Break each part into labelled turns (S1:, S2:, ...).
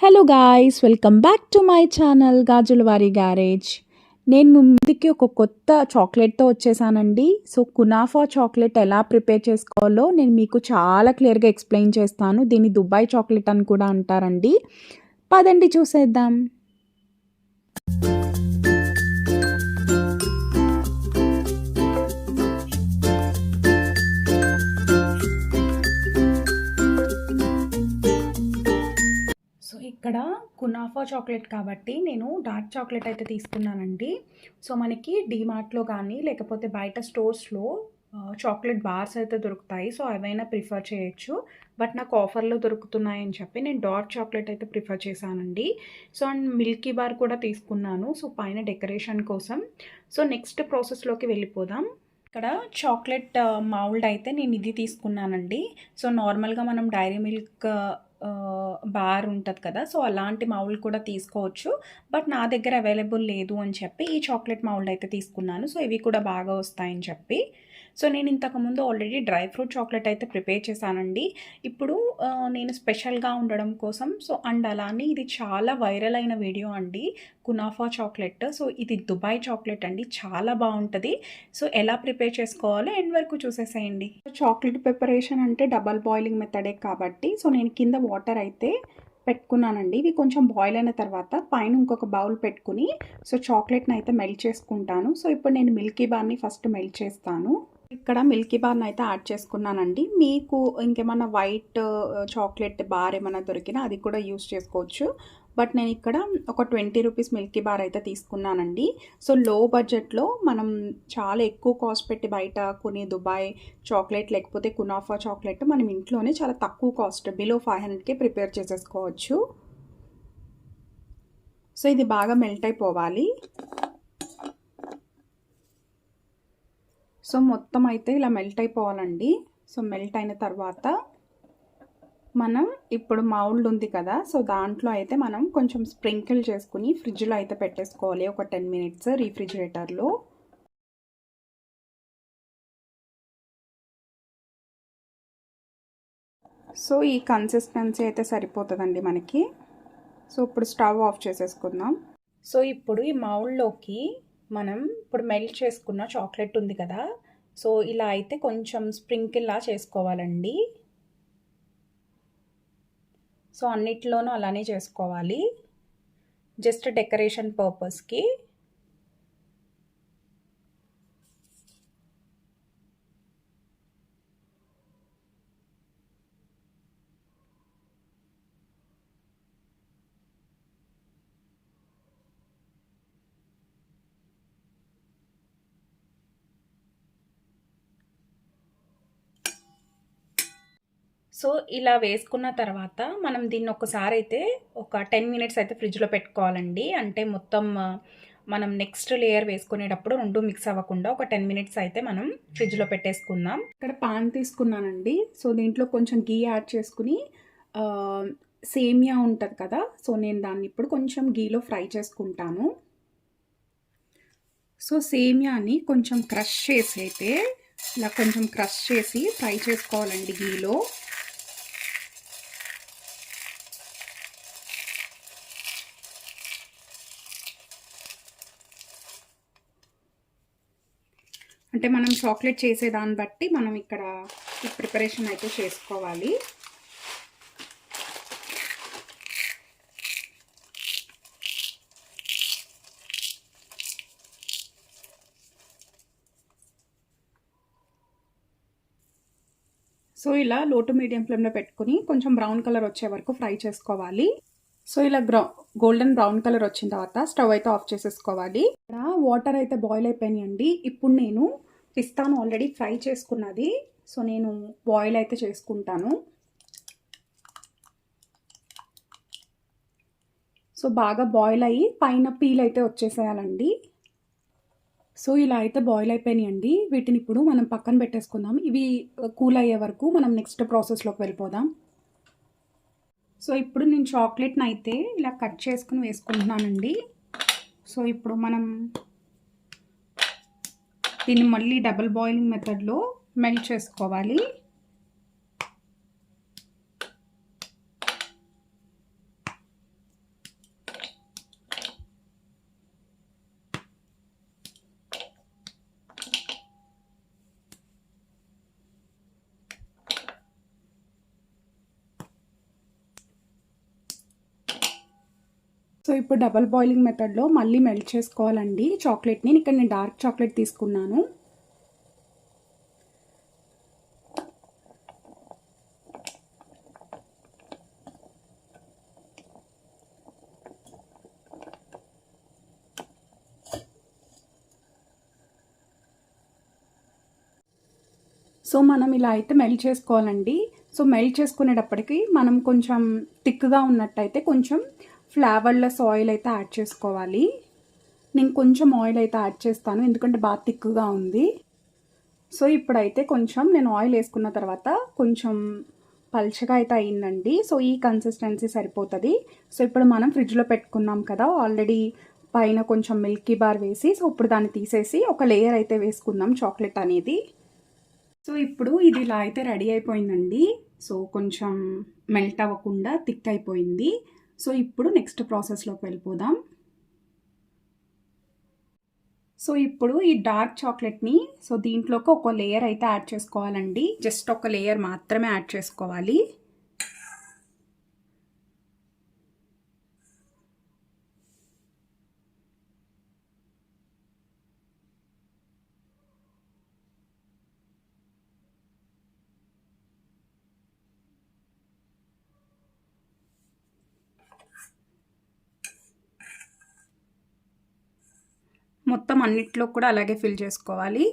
S1: Hello guys, welcome back to my channel Gajulavari garage. నేను ముందుకి ఒక కొత్త చాక్లెట్తో వచ్చేసానండి. సో కునాఫా చాక్లెట్ ఎలా ప్రిపేర్ చేసుకోవాలో నేను మీకు చాలా క్లియర్గా ఎక్స్ప్లెయిన్ చేస్తాను. దీన్ని దుబాయ్ చాక్లెట్ అని కూడా అంటారండి. పదండి చూసేద్దాం. ఇక్కడ కునాఫా చాక్లెట్ కాబట్టి నేను డార్క్ చాక్లెట్ అయితే తీసుకున్నానండి. సో మనకి డీమార్ట్లో కానీ లేకపోతే బయట స్టోర్స్లో చాక్లెట్ బార్స్ అయితే దొరుకుతాయి. సో అవైనా ప్రిఫర్ చేయొచ్చు. బట్ నాకు ఆఫర్లో దొరుకుతున్నాయని చెప్పి నేను డార్క్ చాక్లెట్ అయితే ప్రిఫర్ చేశానండి. సో అండ్ మిల్కీ బార్ కూడా తీసుకున్నాను. సో పైన డెకరేషన్ కోసం. సో నెక్స్ట్ ప్రాసెస్లోకి వెళ్ళిపోదాం. ఇక్కడ చాక్లెట్ మౌల్డ్ అయితే నేను ఇది తీసుకున్నానండి. సో నార్మల్గా మనం డైరీ మిల్క్ బార్ ఉంటుంది కదా, సో అలాంటి మౌల్డ్ కూడా తీసుకోవచ్చు. బట్ నా దగ్గర అవైలబుల్ లేదు అని చెప్పి ఈ చాక్లెట్ మౌల్డ్ అయితే తీసుకున్నాను. సో ఇవి కూడా బాగా వస్తాయని చెప్పి. సో నేను ఇంతకుముందు ఆల్రెడీ డ్రై ఫ్రూట్ చాక్లెట్ అయితే ప్రిపేర్ చేశానండి. ఇప్పుడు నేను స్పెషల్గా ఉండడం కోసం అండ్ అలానే ఇది చాలా వైరల్ అయిన వీడియో అండి, కునాఫా చాక్లెట్. సో ఇది దుబాయ్ చాక్లెట్ అండి, చాలా బాగుంటుంది. సో ఎలా ప్రిపేర్ చేసుకోవాలో ఎండ్ వరకు చూసేసేయండి. చాక్లెట్ ప్రిపరేషన్ అంటే డబల్ బాయిలింగ్ మెథడే కాబట్టి సో నేను కింద వాటర్ అయితే పెట్టుకున్నానండి. ఇవి కొంచెం బాయిల్ అయిన తర్వాత పైన ఇంకొక బౌల్ పెట్టుకుని సో చాక్లెట్ని అయితే మెల్ట్ చేసుకుంటాను. సో ఇప్పుడు నేను మిల్కీ బార్ని ఫస్ట్ మెల్ట్ చేస్తాను. ఇక్కడ మిల్కీ బార్ని అయితే యాడ్ చేసుకున్నానండి. మీకు ఇంకేమన్నా వైట్ చాక్లెట్ బార్ ఏమైనా దొరికినా అది కూడా యూస్ చేసుకోవచ్చు. బట్ నేను ఇక్కడ ఒక 20 రూపీస్ మిల్కీ బార్ అయితే తీసుకున్నానండి. సో లో బడ్జెట్లో మనం చాలా ఎక్కువ కాస్ట్ పెట్టి బయట కొనే దుబాయ్ చాక్లెట్ లేకపోతే కునాఫా చాక్లెట్ మనం ఇంట్లోనే చాలా తక్కువ కాస్ట్ బిలో 500కే ప్రిపేర్ చేసేసుకోవచ్చు. సో ఇది బాగా మెల్ట్ అయిపోవాలి. సో మొత్తం అయితే ఇలా మెల్ట్ అయిపోవాలండి. సో మెల్ట్ అయిన తర్వాత మనం ఇప్పుడు మౌల్డ్ ఉంది కదా, సో దాంట్లో అయితే మనం కొంచెం స్ప్రింకిల్ చేసుకుని ఫ్రిడ్జ్లో అయితే పెట్టేసుకోవాలి ఒక 10 మినిట్స్ రీఫ్రిజిరేటర్లో. సో ఈ కన్సిస్టెన్సీ అయితే సరిపోతుందండి మనకి. సో ఇప్పుడు స్టవ్ ఆఫ్ చేసేసుకుందాం. సో ఇప్పుడు ఈ మౌల్డ్లోకి మనం ఇప్పుడు మెల్ట్ చేసుకున్న చాక్లెట్ ఉంది కదా, సో ఇలా అయితే కొంచెం స్ప్రింకిల్లా చేసుకోవాలండి. సో అన్నిట్లోనూ అలానే చేసుకోవాలి, జస్ట్ డెకరేషన్ పర్పస్కి. సో ఇలా వేసుకున్న తర్వాత మనం దీన్ని ఒకసారి అయితే ఒక 10 మినిట్స్ అయితే ఫ్రిడ్జ్లో పెట్టుకోవాలండి. అంటే మొత్తం మనం నెక్స్ట్ లేయర్ వేసుకునేటప్పుడు రెండు మిక్స్ అవ్వకుండా ఒక 10 మినిట్స్ అయితే మనం ఫ్రిడ్జ్లో పెట్టేసుకుందాం. ఇక్కడ పాన్ తీసుకున్నానండి. సో దీంట్లో కొంచెం గీ యాడ్ చేసుకుని సేమియా ఉంటుంది కదా, సో నేను దాన్ని ఇప్పుడు కొంచెం గీలో ఫ్రై చేసుకుంటాను. సో సేమియాని కొంచెం క్రష్ చేసి అయితే ఇలా కొంచెం క్రష్ చేసి ఫ్రై చేసుకోవాలండి గీలో. అంటే మనం చాక్లెట్ చేసేదాన్ని బట్టి మనం ఇక్కడ ఈ ప్రిపరేషన్ అయితే చేసుకోవాలి. సో ఇలా లో టు మీడియం ఫ్లేమ్లో పెట్టుకుని కొంచెం బ్రౌన్ కలర్ వచ్చే వరకు ఫ్రై చేసుకోవాలి. సో ఇలా గోల్డెన్ బ్రౌన్ కలర్ వచ్చిన తర్వాత స్టవ్ అయితే ఆఫ్ చేసేసుకోవాలి. ఇక్కడ వాటర్ అయితే బాయిల్ అయిపోయినాయండి. ఇప్పుడు నేను పిస్తాను ఆల్రెడీ ఫ్రై చేసుకున్నది, సో నేను బాయిల్ అయితే చేసుకుంటాను. సో బాగా బాయిల్ అయ్యి పైన పీల్ అయితే వచ్చేసేయాలండి. సో ఇలా అయితే బాయిల్ అయిపోయినాయండి. వీటిని ఇప్పుడు మనం పక్కన పెట్టేసుకుందాం. ఇవి కూల్ అయ్యే వరకు మనం నెక్స్ట్ ప్రాసెస్లోకి వెళ్ళిపోదాం. సో ఇప్పుడు నేను చాక్లెట్ని అయితే ఇలా కట్ చేసుకుని వేసుకుంటున్నానండి. సో ఇప్పుడు మనం దీన్ని మళ్ళీ డబుల్ బాయిలింగ్ మెథడ్లో మెల్ట్ చేసుకోవాలి. సో ఇప్పుడు డబల్ బాయిలింగ్ మెథడ్లో మళ్ళీ మెల్ట్ చేసుకోవాలండి చాక్లెట్ని. ఇక్కడ నేను డార్క్ చాక్లెట్ తీసుకున్నాను. సో మనం ఇలా అయితే మెల్ట్ చేసుకోవాలండి. సో మెల్ట్ చేసుకునేటప్పటికి మనం కొంచెం థిక్గా ఉన్నట్టయితే కొంచెం ఫ్లేవర్లెస్ ఆయిల్ అయితే యాడ్ చేసుకోవాలి. నేను కొంచెం ఆయిల్ అయితే యాడ్ చేస్తాను ఎందుకంటే బాగా థిక్గా ఉంది. సో ఇప్పుడైతే కొంచెం నేను ఆయిల్ వేసుకున్న తర్వాత కొంచెం పల్చగా అయితే అయిందండి. సో ఈ కన్సిస్టెన్సీ సరిపోతుంది. సో ఇప్పుడు మనం ఫ్రిడ్జ్లో పెట్టుకున్నాం కదా ఆల్రెడీ పైన కొంచెం మిల్కీ బార్ వేసి, సో ఇప్పుడు దాన్ని తీసేసి ఒక లేయర్ అయితే వేసుకుందాం చాక్లెట్ అనేది. సో ఇప్పుడు ఇది ఇలా అయితే రెడీ అయిపోయిందండి. సో కొంచెం మెల్ట్ అవ్వకుండా థిక్ అయిపోయింది. సో ఇప్పుడు నెక్స్ట్ ప్రాసెస్లోకి వెళ్ళిపోదాం. సో ఇప్పుడు ఈ డార్క్ చాక్లెట్ని సో దీంట్లోకి ఒక లేయర్ అయితే యాడ్ చేసుకోవాలండి. జస్ట్ ఒక లేయర్ మాత్రమే యాడ్ చేసుకోవాలి. మొత్తం అన్నిట్లో కూడా అలాగే ఫిల్ చేసుకోవాలి.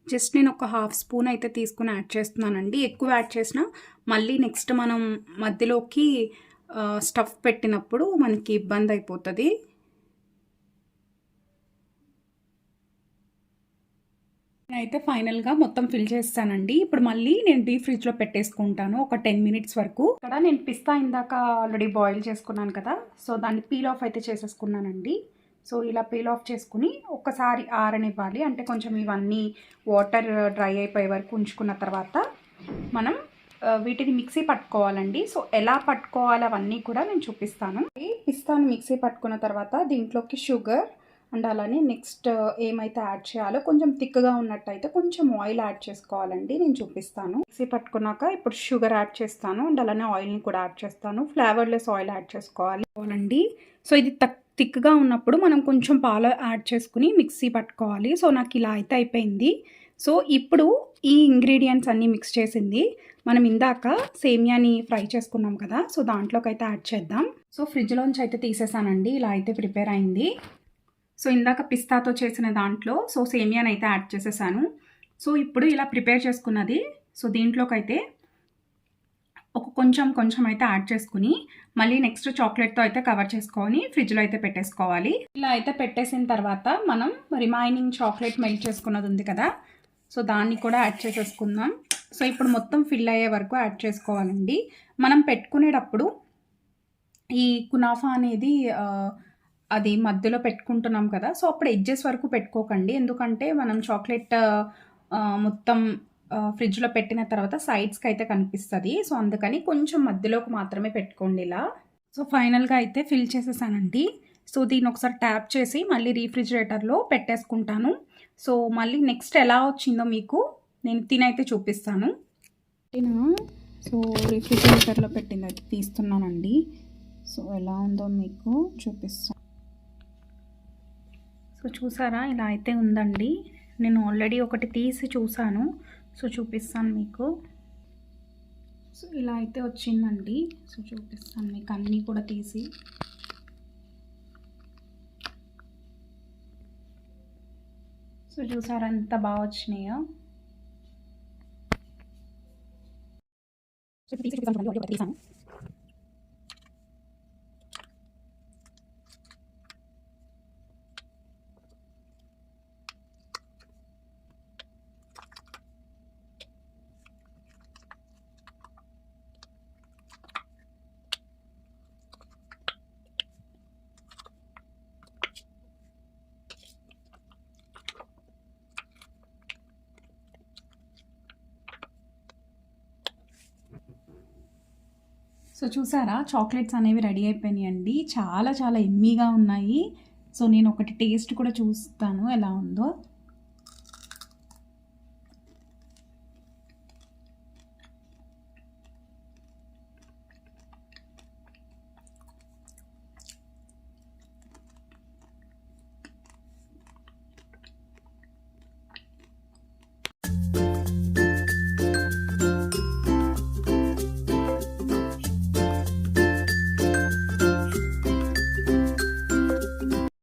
S1: జస్ట్ నేను ఒక హాఫ్ స్పూన్ అయితే తీసుకుని యాడ్ చేస్తున్నానండి. ఎక్కువ యాడ్ చేసినా మళ్ళీ నెక్స్ట్ మనం మధ్యలోకి స్టఫ్ పెట్టినప్పుడు మనకి ఇబ్బంది అయిపోతుంది. అయితే ఫైనల్గా మొత్తం ఫిల్ చేస్తానండి. ఇప్పుడు మళ్ళీ నేను డీప్ ఫ్రిడ్జ్లో పెట్టేసుకుంటాను ఒక 10 మినిట్స్ వరకు. ఇక్కడ నేను పిస్తా ఇందాక ఆల్రెడీ బాయిల్ చేసుకున్నాను కదా, సో దాన్ని పీల్ ఆఫ్ అయితే చేసేసుకున్నానండి. సో ఇలా పీల్ ఆఫ్ చేసుకుని ఒక్కసారి ఆరనివ్వాలి. అంటే కొంచెం ఇవన్నీ వాటర్ డ్రై అయిపోయే వరకు ఉంచుకున్న తర్వాత మనం వీటిని మిక్సీ పట్టుకోవాలండి. సో ఎలా పట్టుకోవాలి అవన్నీ కూడా నేను చూపిస్తాను. ఈ పిస్తాను మిక్సీ పట్టుకున్న తర్వాత దీంట్లోకి షుగర్ అండ్ అలానే నెక్స్ట్ ఏమైతే యాడ్ చేయాలో కొంచెం థిక్గా ఉన్నట్టయితే కొంచెం ఆయిల్ యాడ్ చేసుకోవాలండి. నేను చూపిస్తాను. మిక్సీ పట్టుకున్నాక ఇప్పుడు షుగర్ యాడ్ చేస్తాను అండ్ అలానే ఆయిల్ని కూడా యాడ్ చేస్తాను. ఫ్లేవర్లెస్ ఆయిల్ యాడ్ చేసుకోవాలండి. సో ఇది థిక్గా ఉన్నప్పుడు మనం కొంచెం పాలు యాడ్ చేసుకుని మిక్సీ పట్టుకోవాలి. సో నాకు ఇలా అయితే అయిపోయింది. సో ఇప్పుడు ఈ ఇంగ్రీడియంట్స్ అన్నీ మిక్స్ చేసింది మనం ఇందాక సేమియాని ఫ్రై చేసుకున్నాం కదా, సో దాంట్లోకి అయితే యాడ్ చేద్దాం. సో ఫ్రిడ్జ్లోంచి అయితే తీసేసానండి. ఇలా అయితే ప్రిపేర్ అయింది. సో ఇందాక పిస్తాతో చేసిన దాంట్లో సో సేమియాని అయితే యాడ్ చేసేసాను. సో ఇప్పుడు ఇలా ప్రిపేర్ చేసుకున్నది సో దీంట్లోకి అయితే కొంచెం అయితే యాడ్ చేసుకుని మళ్ళీ నెక్స్ట్ చాక్లెట్తో అయితే కవర్ చేసుకొని ఫ్రిడ్జ్లో అయితే పెట్టేసుకోవాలి. ఇలా అయితే పెట్టేసిన తర్వాత మనం రిమైనింగ్ చాక్లెట్ మెల్ట్ చేసుకున్నది ఉంది కదా, సో దాన్ని కూడా యాడ్ చేసేసుకుందాం. సో ఇప్పుడు మొత్తం ఫిల్ అయ్యే వరకు యాడ్ చేసుకోవాలండి. మనం పెట్టుకునేటప్పుడు ఈ కునాఫా అనేది అది మధ్యలో పెట్టుకుంటున్నాం కదా, సో అప్పుడు ఎడ్జెస్ వరకు పెట్టుకోకండి. ఎందుకంటే మనం చాక్లెట్ మొత్తం ఫ్రిడ్జ్లో పెట్టిన తర్వాత సైడ్స్కి అయితే కనిపిస్తుంది. సో అందుకని కొంచెం మధ్యలోకి మాత్రమే పెట్టుకోండి ఇలా. సో ఫైనల్గా అయితే ఫిల్ చేసేసానండి. సో దీన్ని ఒకసారి ట్యాప్ చేసి మళ్ళీ రీఫ్రిజిరేటర్లో పెట్టేసుకుంటాను. సో మళ్ళీ నెక్స్ట్ ఎలా వచ్చిందో మీకు నేను తినైతే చూపిస్తాను. సో రీఫ్రిజిరేటర్లో పెట్టింది అయితే తీస్తున్నానండి. సో ఎలా ఉందో మీకు చూపిస్తాను. సో చూసారా ఇలా అయితే ఉందండి. నేను ఆల్రెడీ ఒకటి తీసి చూసాను. సో చూపిస్తాను మీకు. సో ఇలా అయితే వచ్చిందండి. సో చూపిస్తాను మీకు అన్నీ కూడా తీసి. సో చూసారా ఎంత బాగా వచ్చినాయో. తీసాను. సో చూసారా చాక్లెట్స్ అనేవి రెడీ అయిపోయినాయండి. చాలా చాలా యమ్మీగా ఉన్నాయి. సో నేను ఒకటి టేస్ట్ కూడా చూస్తాను ఎలా ఉందో.